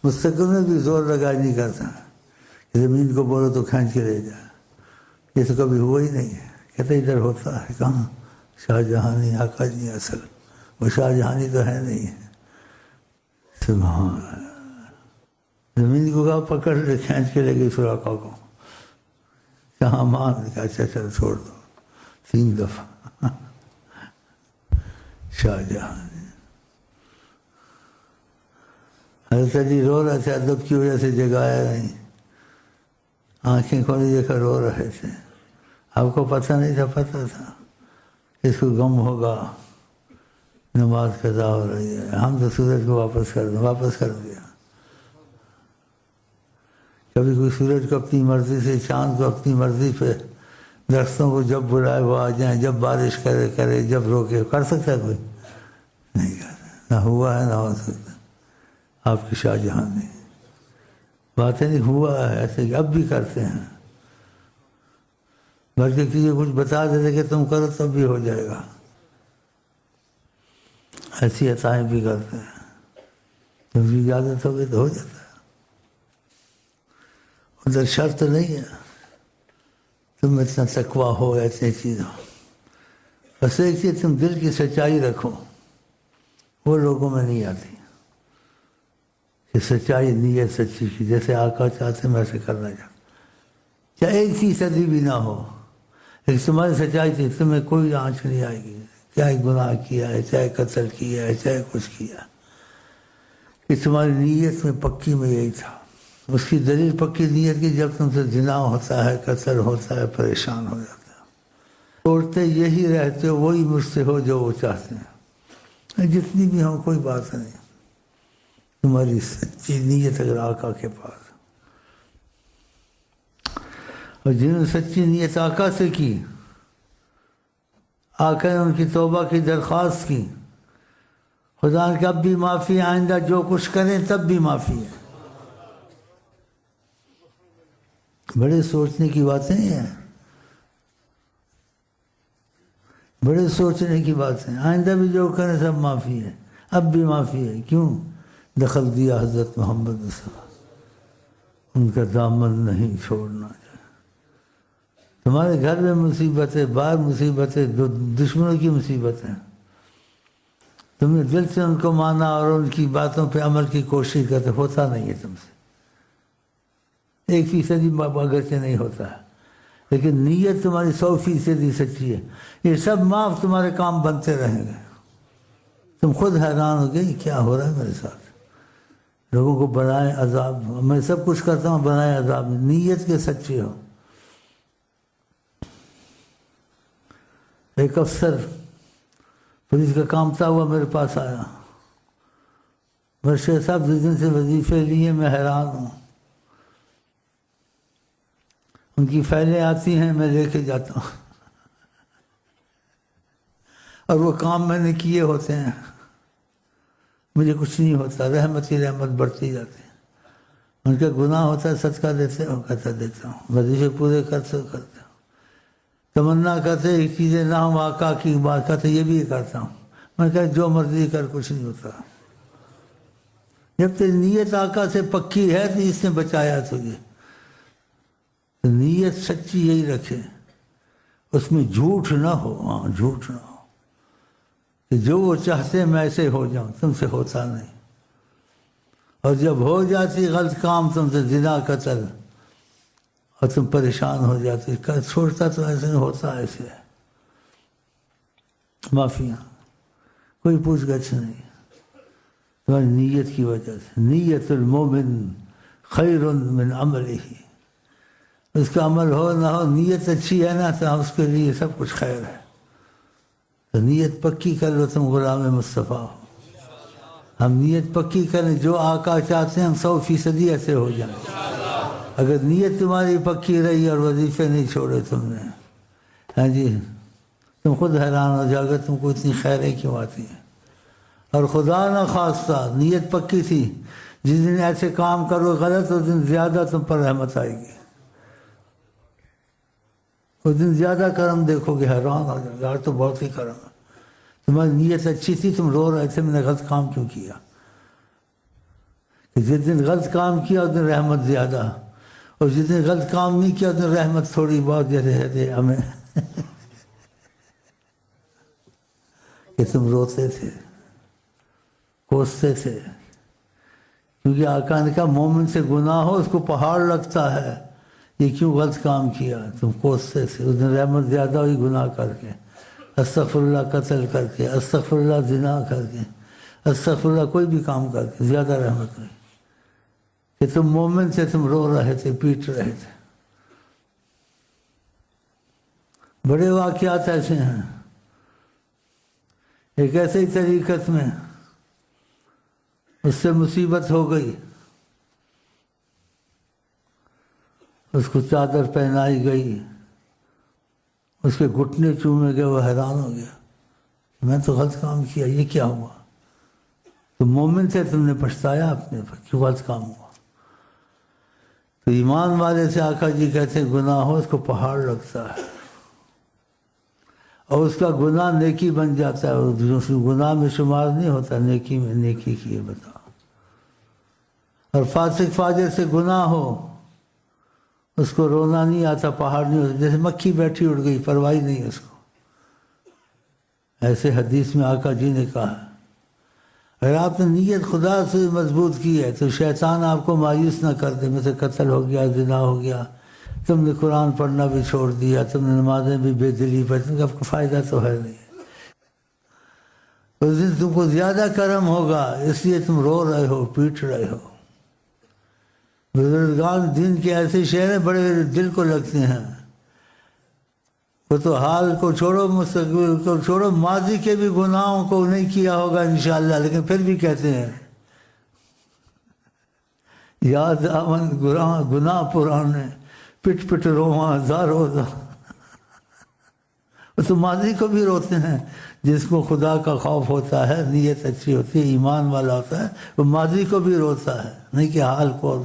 مستقل میں بھی زور لگائی نہیں کرتا کہ زمین کو بولو تو کھینچ کے لے جائے، یہ تو کبھی ہوا ہی نہیں ہے۔ کہتے ادھر ہوتا ہے کہاں، شاہ جہانی آقا جی اصل وہ شاہ جہانی تو ہے نہیں ہے۔ سبحان اللہ، زمین کو کہا پکڑ لے، کھینچ کے لے گئی پھر آقا کو، کہاں مان کہا اچھا چل چھوڑ دو، 3 دفعہ شاہ جہان۔ حضرت علی رو رہے تھے، ادب کی وجہ سے جگایا نہیں، آنکھیں کھولی دیکھا رو رہے تھے۔ آپ کو پتہ نہیں تھا؟ پتہ تھا اس کو غم ہوگا، نماز قضا ہو رہی ہے، ہم تو سورج کو واپس کر دیں، واپس کر دیا۔ کبھی کوئی سورج کو اپنی مرضی سے، چاند کو اپنی مرضی پہ، درختوں کو جب بلائے وہ آ جائیں، جب بارش کرے جب روکے، کر سکتا ہے کوئی؟ نہیں کر سکتا، نہ ہوا ہے نہ ہو سکتا۔ آپ کی شاہ جہاں نے باتیں نہیں، ہوا ہے ایسے کہ اب بھی کرتے ہیں، بلکہ کسی کچھ بتا دیتے کہ تم کرو تب بھی ہو جائے گا، ایسی عطائیں بھی کرتے ہیں، جب بھی اجازت ہوگی تو ہو جاتا ہے۔ ادھر شرط نہیں ہے تم اتنا تقویٰ ہو، ایسی چیزوں، بس ایک چیز تم دل کی سچائی رکھو، وہ لوگوں میں نہیں آتی کہ سچائی نیت سچی کی، جیسے آقا چاہتے ہیں ویسے کرنا چاہتے، چاہے 1% بھی نہ ہو، لیکن تمہاری سچائی تھی، تمہیں کوئی آنچ نہیں آئے گی، چاہے گناہ کیا ہے، چاہے قتل کیا ہے، چاہے کچھ کیا، کہ تمہاری نیت میں پکی میں یہی تھا۔ اس کی دلیل پکی نیت کی، جب تم سے زنا ہوتا ہے، قتل ہوتا ہے، پریشان ہو جاتا ہے، توڑتے یہی رہتے ہو، وہی مجھ سے ہو جو وہ چاہتے ہیں، جتنی بھی ہو کوئی بات نہیں، تمہاری سچی نیت اگر آقا کے پاس، اور جنہوں نے سچی نیت آقا سے کی، آقا نے ان کی توبہ کی درخواست کی، خدا نے کہ اب بھی معافی، آئندہ جو کچھ کریں تب بھی معافی ہے۔ بڑے سوچنے کی باتیں ہیں، بڑے سوچنے کی باتیں، آئندہ بھی جو کریں سب معافی ہے، اب بھی معافی ہے۔ کیوں؟ دخل دیا حضرت محمد مصطفیٰ، ان کا دامن نہیں چھوڑنا چاہیے۔ تمہارے گھر میں مصیبتیں، باہر مصیبتیں، دشمنوں کی مصیبتیں، تم نے دل سے ان کو مانا اور ان کی باتوں پہ عمل کی کوشش کرتے، ہوتا نہیں ہے تم سے، 1% اگرچہ نہیں ہوتا ہے، لیکن نیت تمہاری 100% سچی ہے، یہ سب معاف تمہارے کام بنتے رہیں گے۔ تم خود حیران ہو گئی کیا ہو رہا ہے میرے ساتھ، لوگوں کو بنائے عذاب، میں سب کچھ کرتا ہوں بنائے عذاب میں، نیت کے سچے ہو۔ ایک افسر پولیس کا کام تھا، ہوا میرے پاس آیا، شیخ صاحب 2 دن سے وظیفے لیے، میں حیران ہوں، ان کی فائلیں آتی ہیں میں لے کے جاتا ہوں، اور وہ کام میں نے کیے ہوتے ہیں، مجھے کچھ نہیں ہوتا، رحمت ہی رحمت بڑھتی جاتی ہے۔ ان کا گناہ ہوتا ہے صدقہ دیتے ہو، کہتا دیتا ہوں، وظیفے پورے کرتے ہو، کرتے ہو، تمنا کرتے ایک چیزیں نہ ہوں، آقا کی بات کرتے یہ بھی کرتا ہوں، میں کہا جو مرضی کر کچھ نہیں ہوتا، جب تیری نیت آقا سے پکی ہے تو اس نے بچایا تجھے، تو نیت سچی یہی رکھے، اس میں جھوٹ نہ ہو، ہاں جھوٹ نہ ہو، کہ جو وہ چاہتے میں ایسے ہو جاؤں، تم سے ہوتا نہیں، اور جب ہو جاتی غلط کام تم سے، زنا قتل، اور تم پریشان ہو جاتے، چھوڑتا تو ایسے نہیں ہوتا، ایسے معافیاں، کوئی پوچھ گچھ نہیں، تمہاری نیت کی وجہ سے۔ نیت المومن خیر من عملہ، اس کا عمل ہو نہ ہو، نیت اچھی ہے نا تو اس کے لیے سب کچھ خیر ہے، تو نیت پکی کر لو، تم غلام مصطفیٰ ہو۔ ہم نیت پکی کریں، جو آقا چاہتے ہیں ہم 100% ایسے ہو جائیں۔ اگر نیت تمہاری پکی رہی اور وظیفے نہیں چھوڑے تم نے، ہاں جی، تم خود حیران ہو جاؤ گے تم کو اتنی خیریں کیوں آتی ہیں۔ اور خدا نہ خواستہ نیت پکی تھی، جس دن ایسے کام کرو غلط، اس دن زیادہ تم پر رحمت آئے گی، اس دن زیادہ کرم دیکھو گے، حیران ہو جاؤ گے، یار تو بہت ہی کرم ہے، تمہاری نیت اچھی تھی، تم رو رہے تھے میں نے غلط کام کیوں کیا، کہ جس دن غلط کام کیا اس دن رحمت زیادہ، اور جس دن غلط کام نہیں کیا اس دن رحمت تھوڑی بہت جیسے دے ہمیں کہ تم روتے تھے، کوستے تھے، کیونکہ آقا نے کہا مومن سے گناہ ہو اس کو پہاڑ لگتا ہے، یہ کیوں غلط کام کیا، تم کوستے تھے۔ اس دن رحمت زیادہ ہوئی گناہ کر کے، استغفر اللہ قتل کر کے، استغفر اللہ زنا کر کے، استغفر اللہ کوئی بھی کام کر کے زیادہ رحمت ہوئی کہ تم مومن سے تم رو رہے تھے، پیٹ رہے تھے۔ بڑے واقعات ایسے ہیں۔ ایک ایسے ہی طریقت میں اس سے مصیبت ہو گئی، اس کو چادر پہنائی گئی، اس کے گھٹنے چومے گئے، وہ حیران ہو گیا، میں تو غلط کام کیا، یہ کیا ہوا؟ تو مومن تھے، تم نے پچھتایا اپنے پر، کیوں غلط کام ہوا؟ تو ایمان والے سے آقا جی کہتے ہیں گناہ ہو اس کو پہاڑ لگتا ہے، اور اس کا گناہ نیکی بن جاتا ہے، اس گناہ میں شمار نہیں ہوتا، نیکی میں نیکی کیے بتا۔ اور فاسق فاجر سے گناہ ہو اس کو رونا نہیں آتا، پہاڑ نہیں ہوتا، جیسے مکھی بیٹھی اڑ گئی، پرواہ نہیں اس کو۔ ایسے حدیث میں آقا جی نے کہا اگر آپ نے نیت خدا سے مضبوط کی ہے تو شیطان آپ کو مایوس نہ کر دے، مثل قتل ہو گیا، زنا ہو گیا، تم نے قرآن پڑھنا بھی چھوڑ دیا، تم نے نمازیں بھی بے دلی پڑھی، اب کو فائدہ تو ہے نہیں۔ اس دن تم کو زیادہ کرم ہوگا، اس لیے تم رو رہے ہو، پیٹ رہے ہو۔ بزرگان دین کے ایسے شعر ہیں بڑے دل کو لگتے ہیں۔ وہ تو حال کو چھوڑو، مستقبل کو چھوڑو، ماضی کے بھی گناہوں کو نہیں کیا ہوگا انشاءاللہ، لیکن پھر بھی کہتے ہیں یاد آمن گناہ پرانے، پٹ پٹ رواں ہزاروں۔ وہ تو ماضی کو بھی روتے ہیں، جس کو خدا کا خوف ہوتا ہے، نیت اچھی ہوتی ہے، ایمان والا ہوتا ہے، وہ ماضی کو بھی روتا ہے، نہیں کہ حال کو اور